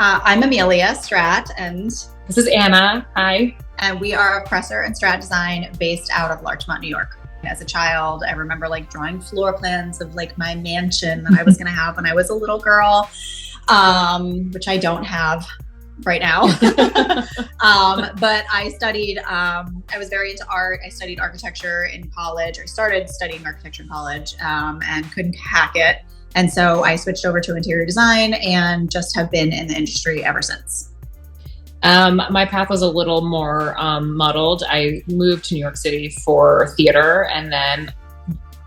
I'm Amelia Strat, and this is Anna. Hi. And we are Kroesser and Strat Design based out of Larchmont, New York. As a child, I remember drawing floor plans of my mansion that I was going to have when I was a little girl, which I don't have right now. But I studied, I was very into art. I studied architecture in college. I started studying architecture in college and couldn't hack it. And so I switched over to interior design and just have been in the industry ever since. My path was a little more muddled. I moved to New York City for theater and then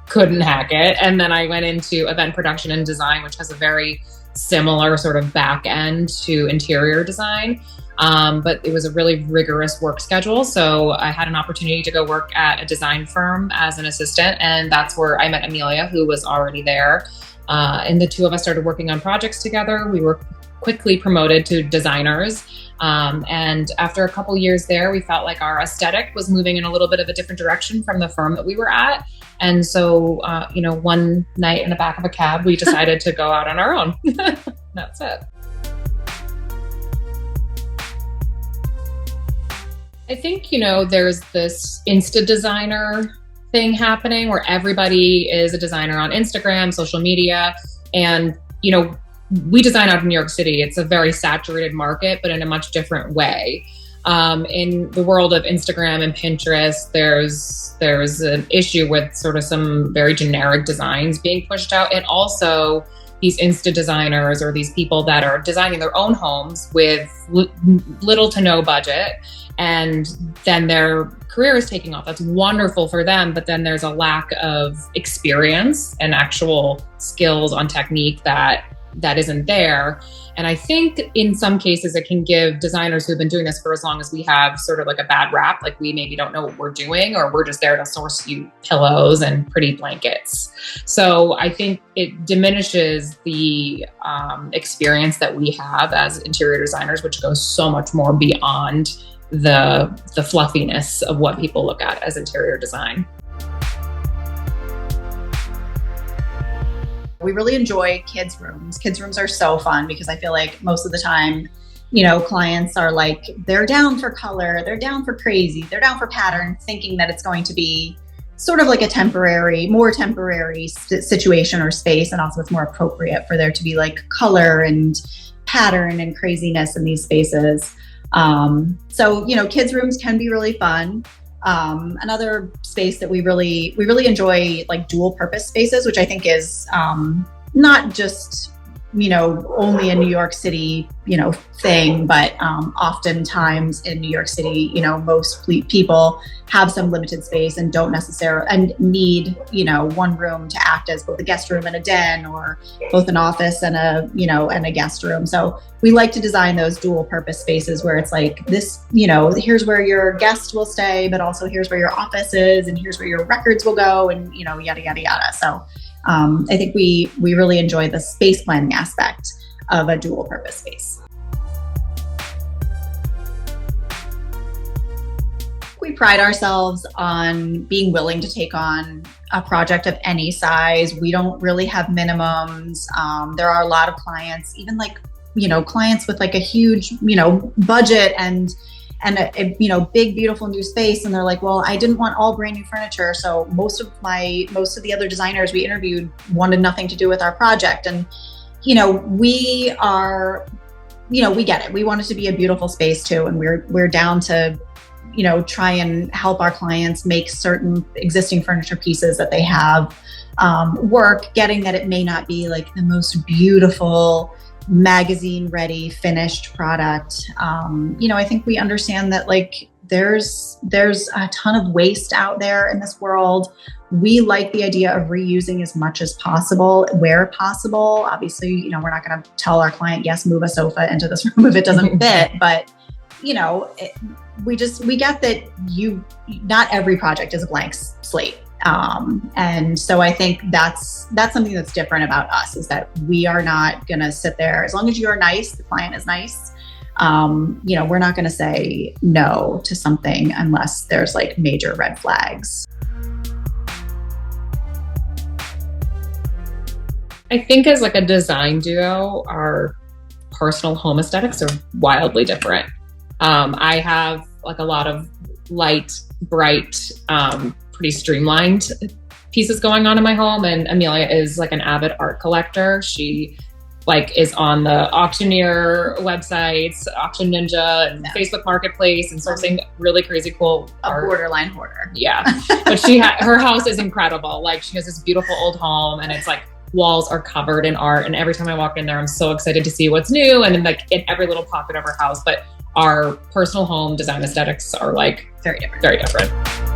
couldn't hack it. And then I went into event production and design, which has a very similar sort of back end to interior design. But it was a really rigorous work schedule. So I had an opportunity to go work at a design firm as an assistant. And that's where I met Amelia, who was already there. And the two of us started working on projects together. We were quickly promoted to designers. And after a couple years there, we felt like our aesthetic was moving in a little bit of a different direction from the firm that we were at. And so, one night in the back of a cab, we decided to go out on our own. That's it. I think, there's this Insta designer thing happening where everybody is a designer on Instagram, social media. And, we design out of New York City. It's a very saturated market, but in a much different way. In the world of Instagram and Pinterest, there's an issue with sort of some very generic designs being pushed out. And also these Insta designers or these people that are designing their own homes with little to no budget. And then their career is taking off. That's wonderful for them. But then there's a lack of experience and actual skills on technique that isn't there. And I think in some cases it can give designers who've been doing this for as long as we have sort of a bad rap. We maybe don't know what we're doing, or we're just there to source you pillows and pretty blankets. So I think it diminishes the experience that we have as interior designers, which goes so much more beyond the fluffiness of what people look at as interior design. We really enjoy kids' rooms. Kids' rooms are so fun because I feel like most of the time, clients are they're down for color, they're down for crazy, they're down for pattern, thinking that it's going to be sort of a more temporary situation or space. And also it's more appropriate for there to be color and pattern and craziness in these spaces. So, kids' rooms can be really fun. Another space that we really enjoy, dual purpose spaces, which I think is not just only a New York City thing, but oftentimes in New York City, most people have some limited space and don't necessarily need one room to act as both a guest room and a den, or both an office and a guest room. So we like to design those dual purpose spaces where it's this, here's where your guest will stay, but also here's where your office is, and here's where your records will go, and yada yada yada. So I think we really enjoy the space planning aspect of a dual purpose space. We pride ourselves on being willing to take on a project of any size. We don't really have minimums. There are a lot of clients, even clients with a huge, budget and a big, beautiful new space. And they're well, I didn't want all brand new furniture. So most of the other designers we interviewed wanted nothing to do with our project. And, we get it. We want it to be a beautiful space too. And we're down to, try and help our clients make certain existing furniture pieces that they have work, getting that it may not be the most beautiful magazine ready finished product. I think we understand that there's a ton of waste out there in this world. We like the idea of reusing as much as possible, where possible. Obviously, we're not going to tell our client, yes, move a sofa into this room if it doesn't fit, but we get that not every project is a blank slate. And so I think that's something that's different about us, is that we are not going to sit there. As long as you're nice, the client is nice. We're not going to say no to something unless there's major red flags. I think as a design duo, our personal home aesthetics are wildly different. I have like a lot of light, bright, pretty streamlined pieces going on in my home. And Amelia is like an avid art collector. She like is on the auctioneer websites, Auction Ninja and Facebook Marketplace, and sourcing really crazy cool art. Borderline hoarder. Yeah. But her house is incredible. Like she has this beautiful old home and it's like walls are covered in art. And every time I walk in there, I'm so excited to see what's new. And then like in every little pocket of our house, but our personal home design aesthetics are like very different. Very different.